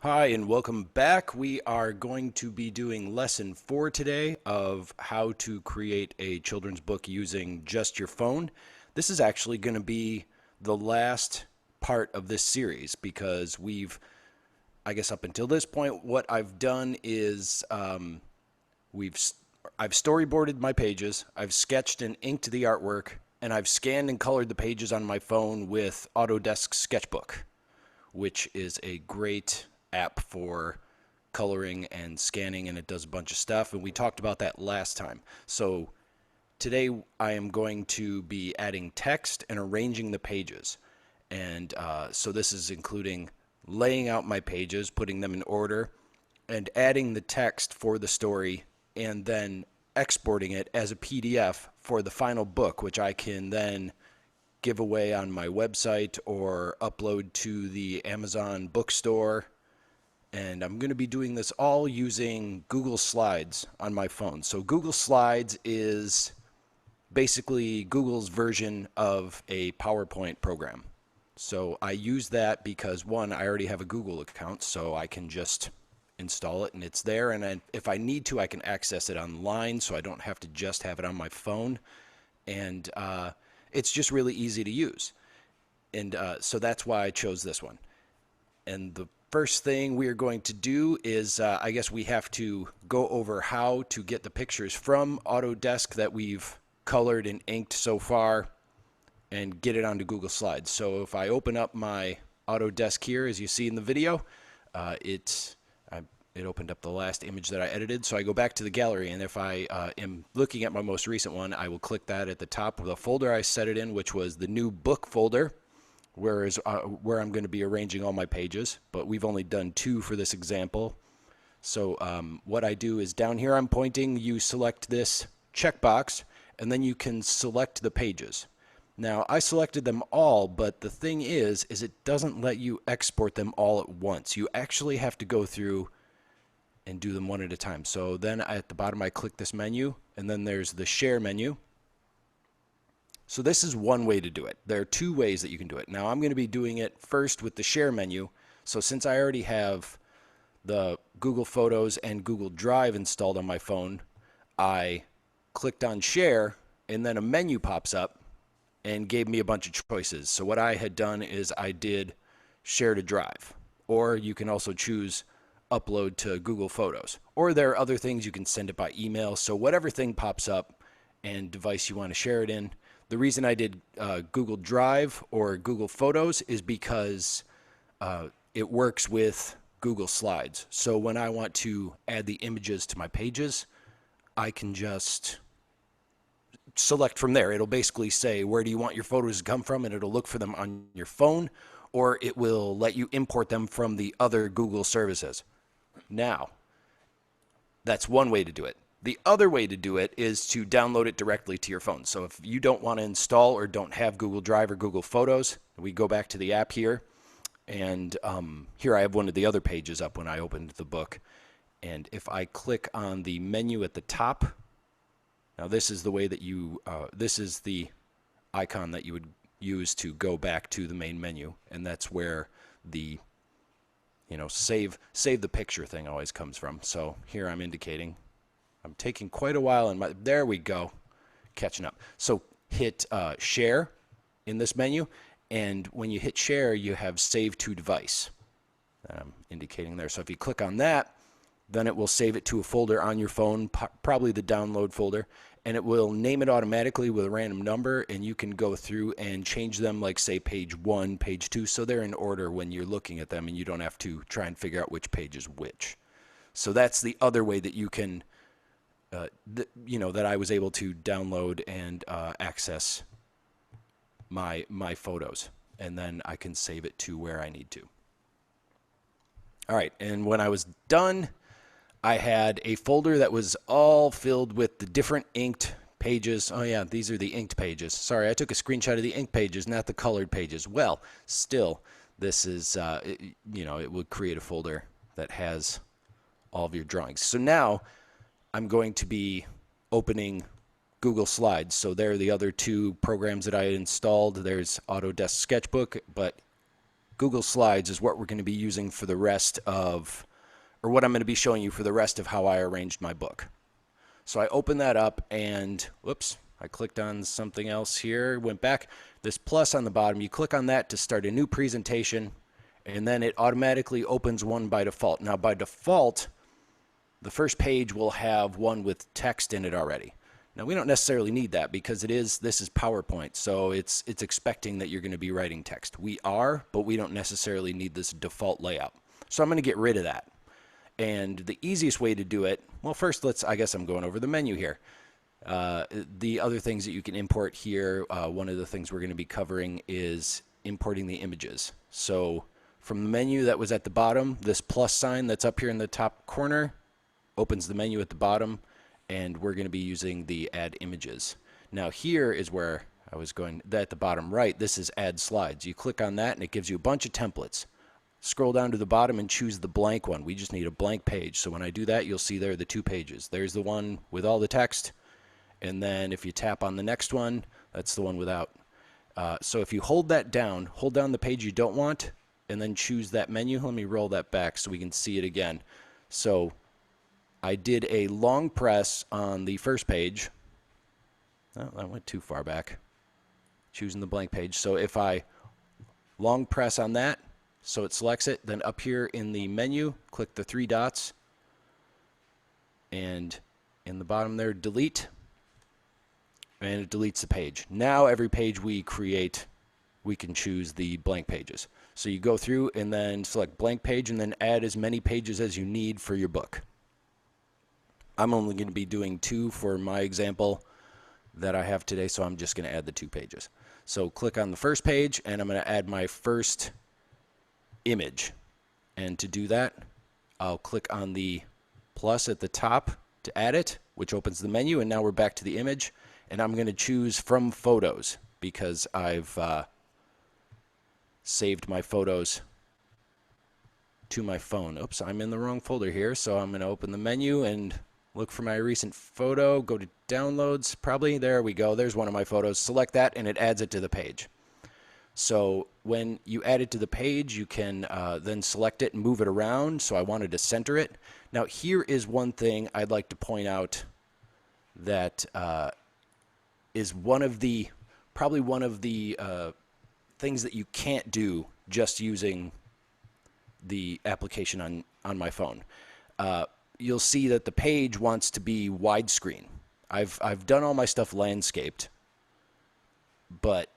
Hi, and welcome back. We are going to be doing lesson 4 today of how to create a children's book using just your phone. This is actually going to be the last part of this series because I guess up until this point, what I've done is we've I've storyboarded my pages, I've sketched and inked the artwork, and I've scanned and colored the pages on my phone with Autodesk Sketchbook, which is a great app for coloring and scanning, and it does a bunch of stuff, and we talked about that last time. So today I am going to be adding text and arranging the pages, and so this is including laying out my pages, putting them in order, and adding the text for the story, and then exporting it as a PDF for the final book, which I can then give away on my website or upload to the Amazon bookstore. And I'm going to be doing this all using Google Slides on my phone. So Google Slides is basically Google's version of a PowerPoint program. So I use that because, one, I already have a Google account, so I can just install it and it's there. And if I need to, I can access it online, so I don't have to just have it on my phone. And it's just really easy to use. And so that's why I chose this one. And the first thing we are going to do is, I guess we have to go over how to get the pictures from Autodesk that we've colored and inked so far and get it onto Google Slides. So if I open up my Autodesk here, as you see in the video, it opened up the last image that I edited. So I go back to the gallery, and if I am looking at my most recent one, I will click that at the top of the folder I set it in, which was the new book folder, where I'm going to be arranging all my pages, but we've only done 2 for this example. So what I do is down here I'm pointing, you select this checkbox, and then you can select the pages. Now I selected them all, but the thing is it doesn't let you export them all at once. You actually have to go through and do them one at a time. So then at the bottom I click this menu, and then there's the share menu. So this is one way to do it. There are 2 ways that you can do it. Now I'm going to be doing it first with the share menu. So since I already have the Google Photos and Google Drive installed on my phone, I clicked on share, and then a menu pops up and gave me a bunch of choices. So what I had done is I did share to drive, or you can also choose upload to Google Photos, or there are other things you can send it by email. So whatever thing pops up and device you want to share it in. The reason I did Google Drive or Google Photos is because it works with Google Slides. So when I want to add the images to my pages, I can just select from there. It'll basically say, where do you want your photos to come from? And it'll look for them on your phone, or it will let you import them from the other Google services. Now, that's one way to do it. The other way to do it is to download it directly to your phone. So if you don't want to install or don't have Google Drive or Google Photos, we go back to the app here, and here I have one of the other pages up when I opened the book. And if I click on the menu at the top, now this is the way that this is the icon that you would use to go back to the main menu, and that's where the save the picture thing always comes from. So here I'm indicating I'm taking quite a while, and there we go, catching up. So hit share in this menu, and when you hit share, you have save to device that I'm indicating there. So if you click on that, then it will save it to a folder on your phone, probably the download folder, and it will name it automatically with a random number, and you can go through and change them, like say page 1, page 2, so they're in order when you're looking at them, and you don't have to try and figure out which page is which. So that's the other way that you can that I was able to download and access my photos, and then I can save it to where I need to. All right, and when I was done, I had a folder that was all filled with the different inked pages. Oh yeah, these are the inked pages. Sorry, I took a screenshot of the inked pages, not the colored pages. Well, still, this is, it would create a folder that has all of your drawings. So now I'm going to be opening Google Slides. So there are the other 2 programs that I had installed. There's Autodesk Sketchbook, but Google Slides is what we're going to be using for the rest of, or what I'm going to be showing you for the rest of how I arranged my book. So I opened that up and, whoops, I clicked on something else here, went back. This plus on the bottom, you click on that to start a new presentation, and then it automatically opens one by default. Now by default, the first page will have one with text in it already. Now we don't necessarily need that because this is PowerPoint, so it's expecting that you're going to be writing text. We are, but we don't necessarily need this default layout. So I'm going to get rid of that. And the easiest way to do it, well, first I guess I'm going over the menu here. The other things that you can import here, one of the things we're going to be covering is importing the images. So from the menu that was at the bottom, this plus sign that's up here in the top corner opens the menu at the bottom, and we're going to be using the add images. Now here is where I was going, at the bottom right, this is add slides. You click on that and it gives you a bunch of templates. Scroll down to the bottom and choose the blank one. We just need a blank page. So when I do that, you'll see there are the two pages. There's the one with all the text, and then if you tap on the next one, that's the one without. So if you hold that down, hold down the page you don't want, and then choose that menu. Let me roll that back so we can see it again. So I did a long press on the first page. Oh, that went too far back. Choosing the blank page. So if I long press on that, so it selects it, then up here in the menu, click the three dots, and in the bottom there, delete, and it deletes the page. Now every page we create, we can choose the blank pages. So you go through and then select blank page and then add as many pages as you need for your book. I'm only going to be doing 2 for my example that I have today, so I'm just going to add the 2 pages. So click on the first page, and I'm going to add my first image. And to do that, I'll click on the plus at the top to add it, which opens the menu, and now we're back to the image. And I'm going to choose from photos because I've saved my photos to my phone. Oops, I'm in the wrong folder here, so I'm going to open the menu and look for my recent photo, go to downloads, probably, there we go, there's one of my photos. Select that and it adds it to the page. So when you add it to the page, you can then select it and move it around. So I wanted to center it. Now here is one thing I'd like to point out that is probably one of the things that you can't do just using the application on my phone. You'll see that the page wants to be widescreen. I've done all my stuff landscaped, but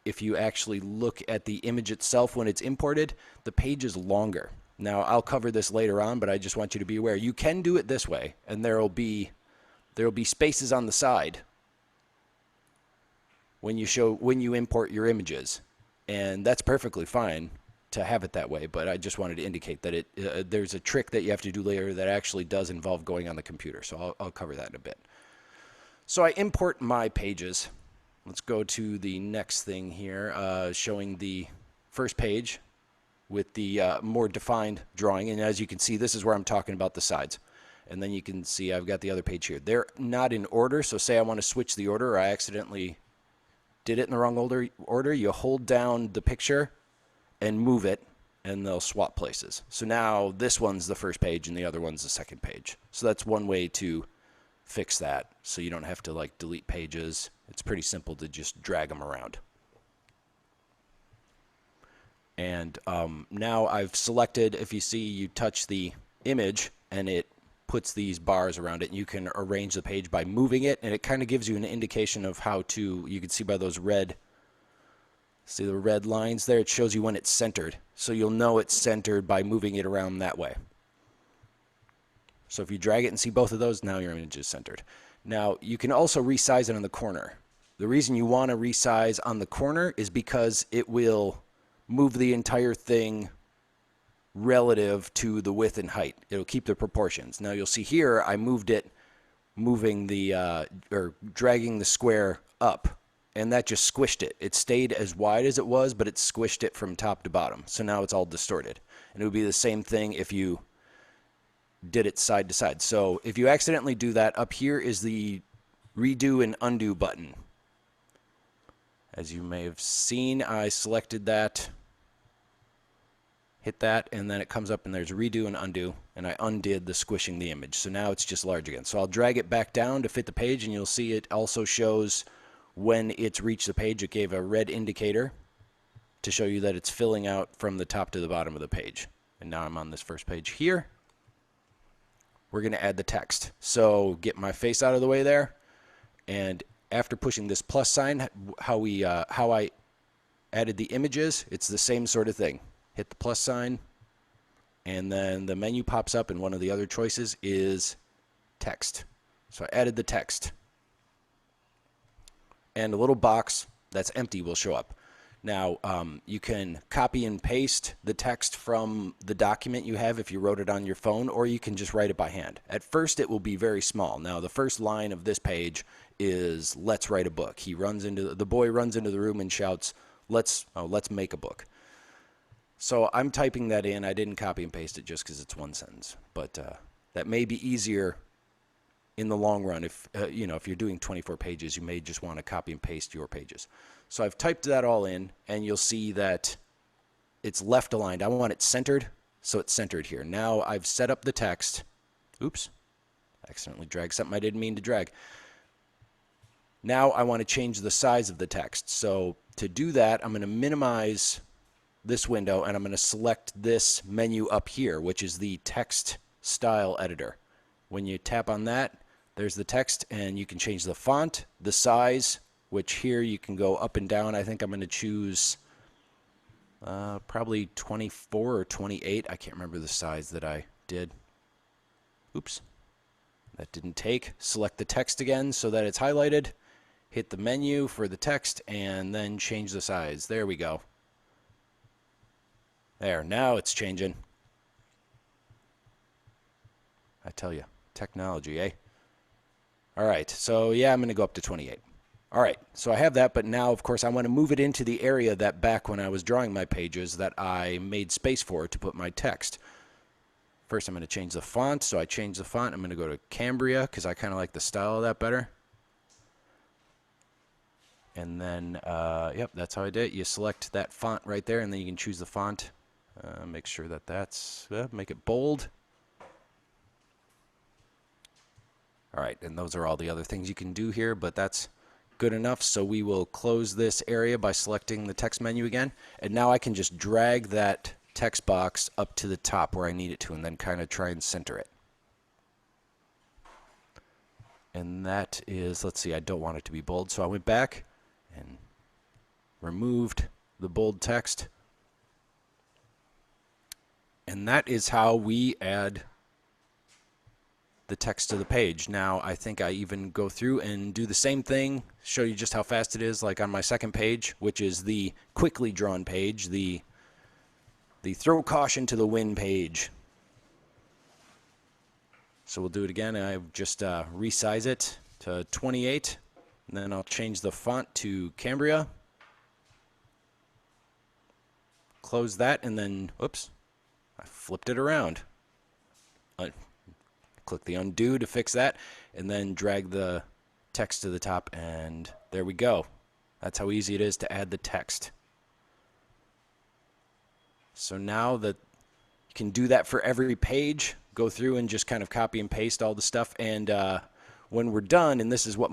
if you actually look at the image itself when it's imported, the page is longer. Now I'll cover this later on, but I just want you to be aware. You can do it this way, and there'll be spaces on the side when you import your images, and that's perfectly fine to have it that way, but I just wanted to indicate that there's a trick that you have to do later that actually does involve going on the computer, so I'll cover that in a bit. So I import my pages. Let's go to the next thing here, showing the first page with the more defined drawing, and as you can see, this is where I'm talking about the sides. And then you can see I've got the other page here. They're not in order, so say I want to switch the order, or I accidentally did it in the wrong order, you hold down the picture and move it, and they'll swap places. So now this one's the first page and the other one's the second page. So that's one way to fix that, so you don't have to like delete pages. It's pretty simple to just drag them around. And now I've selected, if you see, you touch the image and it puts these bars around it, and you can arrange the page by moving it, and it kind of gives you an indication of how to, you can see by those red, see the red lines there? It shows you when it's centered. So you'll know it's centered by moving it around that way. So if you drag it and see both of those, now your image is centered. Now you can also resize it on the corner. The reason you want to resize on the corner is because it will move the entire thing relative to the width and height. It'll keep the proportions. Now you'll see here I moved it, moving the, or dragging the square up. And that just squished it. It stayed as wide as it was, but it squished it from top to bottom. So now it's all distorted. And it would be the same thing if you did it side to side. So if you accidentally do that, up here is the redo and undo button. As you may have seen, I selected that hit that, and then it comes up and there's redo and undo, and I undid the squishing the image. So now it's just large again. So I'll drag it back down to fit the page, and you'll see it also shows when it's reached the page. It gave a red indicator to show you that it's filling out from the top to the bottom of the page. And now I'm on this first page here. We're going to add the text. So get my face out of the way there, and after pushing this plus sign, how I added the images, it's the same sort of thing. Hit the plus sign, and then the menu pops up, and one of the other choices is text. So I added the text. And a little box that's empty will show up. Now, you can copy and paste the text from the document you have if you wrote it on your phone, or you can just write it by hand. At first, it will be very small. Now, the first line of this page is, let's write a book. The boy runs into the room and shouts, let's make a book. So I'm typing that in. I didn't copy and paste it just because it's one sentence. But that may be easier in the long run. If if you're doing 24 pages, you may just want to copy and paste your pages. So I've typed that all in, and you'll see that it's left aligned. I want it centered, so it's centered here. Now I've set up the text. Oops, I accidentally dragged something I didn't mean to drag. Now I want to change the size of the text. So to do that, I'm going to minimize this window, and I'm going to select this menu up here, which is the text style editor. When you tap on that, there's the text, and you can change the font, the size, which here you can go up and down. I think I'm going to choose probably 24 or 28. I can't remember the size that I did. Oops, that didn't take. Select the text again so that it's highlighted. Hit the menu for the text, and then change the size. There we go. There, now it's changing. I tell you, technology, eh? All right, so yeah, I'm going to go up to 28. All right, so I have that, but now, of course, I want to move it into the area that back when I was drawing my pages that I made space for to put my text. First, I'm going to change the font, so I change the font. I'm going to go to Cambria because I kind of like the style of that better. And then, yep, that's how I did it. You select that font right there, and then you can choose the font. Make sure that make it bold. All right, and those are all the other things you can do here, but that's good enough. So we will close this area by selecting the text menu again. And now I can just drag that text box up to the top where I need it to, and then kind of try and center it. And that is, let's see, I don't want it to be bold. So I went back and removed the bold text. And that is how we add the text to the page. Now, I think I even go through and do the same thing, show you just how fast it is, like on my second page, which is the quickly drawn page, the throw caution to the wind page. So we'll do it again. I just resize it to 28, and then I'll change the font to Cambria. Close that, and then, oops, I flipped it around. Click the undo to fix that, and then drag the text to the top, and there we go. That's how easy it is to add the text. So now that you can do that for every page, go through and just kind of copy and paste all the stuff, and when we're done, and this is what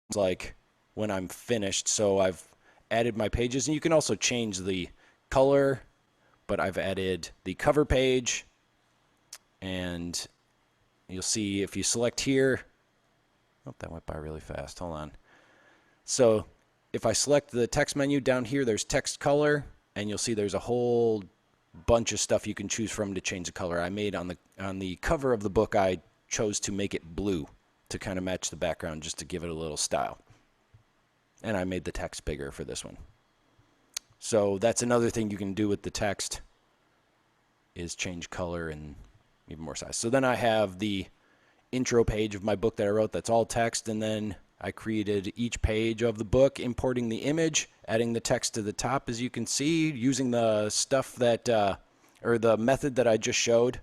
it's like when I'm finished, so I've added my pages, and you can also change the color, but I've added the cover page, and you'll see if you select here, oh, that went by really fast. Hold on. So if I select the text menu down here, there's text color, and you'll see there's a whole bunch of stuff you can choose from to change the color. I made on the cover of the book, I chose to make it blue to kind of match the background, just to give it a little style. And I made the text bigger for this one. So that's another thing you can do with the text, is change color and even more size. So then I have the intro page of my book that I wrote that's all text, and then I created each page of the book, importing the image, adding the text to the top, as you can see, using the stuff that, or the method that I just showed,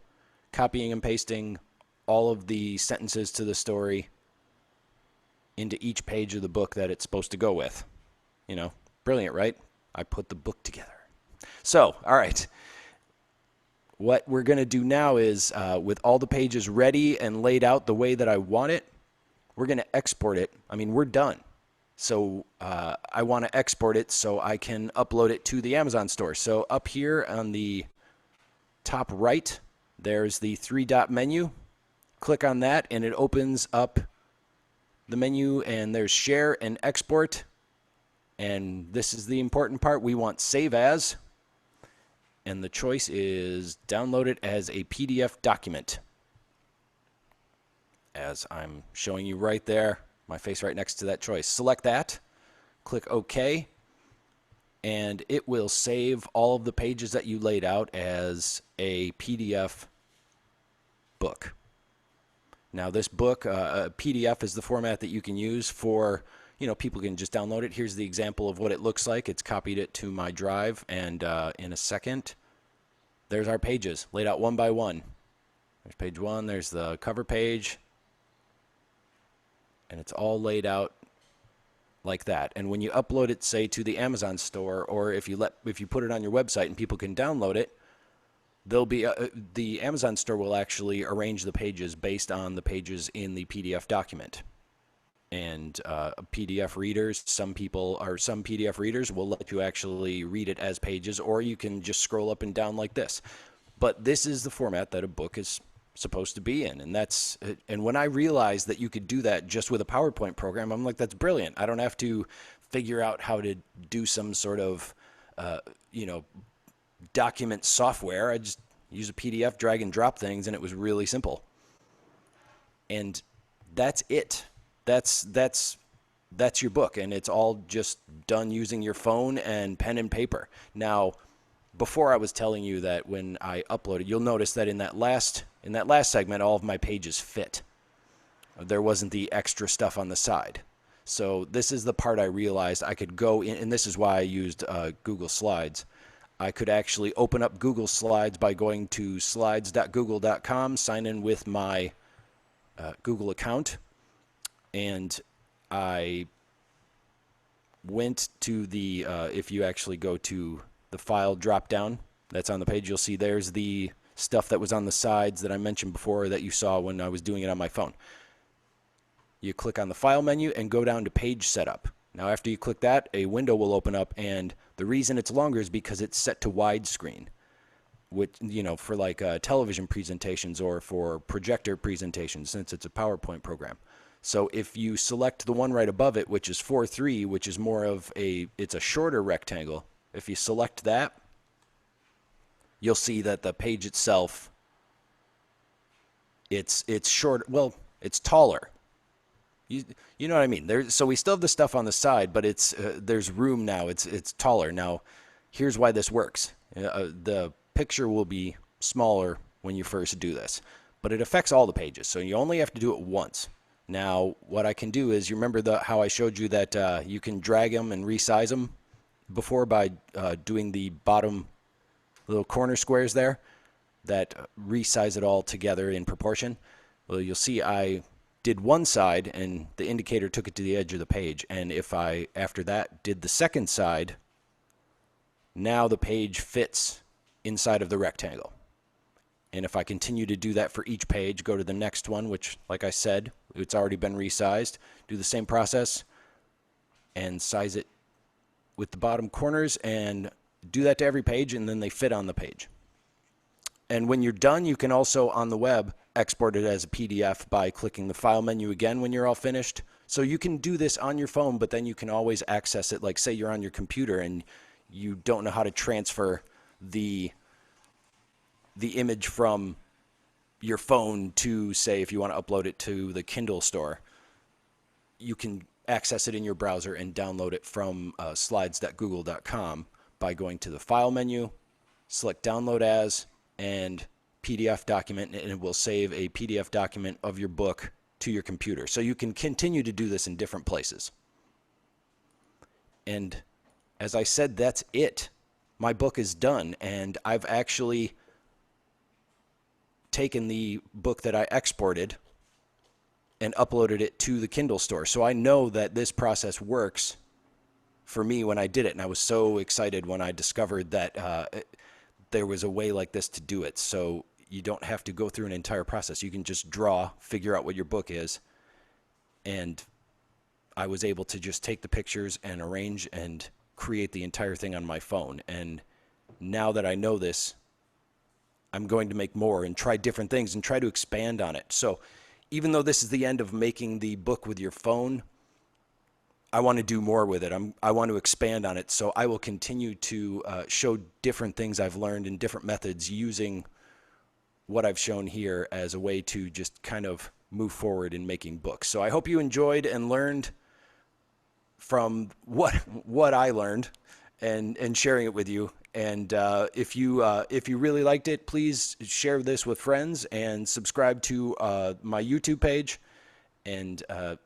copying and pasting all of the sentences to the story into each page of the book that it's supposed to go with. You know, brilliant, right? I put the book together. So, all right. What we're going to do now is, with all the pages ready and laid out the way that I want it, we're going to export it. I mean, we're done. So I want to export it so I can upload it to the Amazon store. So up here on the top right, there's the three-dot menu. Click on that, and it opens up the menu, and there's share and export. And this is the important part. We want save as, and the choice is download it as a PDF document. As I'm showing you right there, my face right next to that choice. Select that, click OK, and it will save all of the pages that you laid out as a PDF book. Now this book, PDF is the format that you can use for, people can just download it. Here's the example of what it looks like. It's copied it to my drive, and in a second, there's our pages laid out one by one. There's page 1, there's the cover page, and it's all laid out like that. And when you upload it, say, to the Amazon store, or if you put it on your website and people can download it, they'll be the Amazon store will actually arrange the pages based on the pages in the PDF document. And PDF readers, some PDF readers will let you actually read it as pages, or you can just scroll up and down like this. But this is the format that a book is supposed to be in, and when I realized that you could do that just with a PowerPoint program, I'm like, that's brilliant. I don't have to figure out how to do some sort of document software. I just use a PDF, drag and drop things, and it was really simple. And that's it. That's your book, and it's all just done using your phone and pen and paper. Now, before I was telling you that when I uploaded, you'll notice that in that last segment, all of my pages fit. There wasn't the extra stuff on the side. So this is the part I realized I could go in, and this is why I used Google Slides. I could actually open up Google Slides by going to slides.google.com, sign in with my Google account, and I went to the, if you actually go to the file drop down that's on the page, you'll see there's the stuff that was on the sides that I mentioned before that you saw when I was doing it on my phone. You click on the file menu and go down to page setup. Now after you click that, a window will open up, and the reason it's longer is because it's set to widescreen, which, for like television presentations or for projector presentations, since it's a PowerPoint program. So if you select the one right above it, which is 4:3, which is more of it's a shorter rectangle, if you select that, you'll see that the page itself, it's short. Well, it's taller. You know what I mean? So we still have the stuff on the side, but there's room now. It's taller. Now, here's why this works. The picture will be smaller when you first do this, but it affects all the pages, so you only have to do it once. Now, what I can do is, you remember how I showed you that you can drag them and resize them before by doing the bottom little corner squares there that resize it all together in proportion? Well, you'll see I did one side and the indicator took it to the edge of the page, and if I, after that, did the second side, now the page fits inside of the rectangle. And if I continue to do that for each page, go to the next one, which, like I said, it's already been resized, do the same process and size it with the bottom corners, and do that to every page, and then they fit on the page. And when you're done, you can also, on the web, export it as a PDF by clicking the file menu again when you're all finished. So you can do this on your phone, but then you can always access it. Like, say you're on your computer and you don't know how to transfer the image from your phone to, say, if you want to upload it to the Kindle store, you can access it in your browser and download it from slides.google.com by going to the file menu, select download as, and PDF document, and it will save a PDF document of your book to your computer. So you can continue to do this in different places. And as I said, that's it. My book is done, and I've actually taken the book that I exported and uploaded it to the Kindle store. So I know that this process works for me when I did it, and I was so excited when I discovered that there was a way like this to do it. So you don't have to go through an entire process. You can just draw, figure out what your book is, and I was able to just take the pictures and arrange and create the entire thing on my phone. And now that I know this, I'm going to make more and try different things and try to expand on it. So even though this is the end of making the book with your phone, I want to do more with it. I want to expand on it. So I will continue to show different things I've learned and different methods using what I've shown here as a way to just kind of move forward in making books. So I hope you enjoyed and learned from what I learned and sharing it with you. And if you really liked it, please share this with friends and subscribe to my YouTube page. And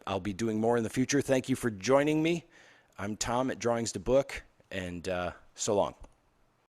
I'll be doing more in the future. Thank you for joining me. I'm Tom at Drawings to Book, and so long.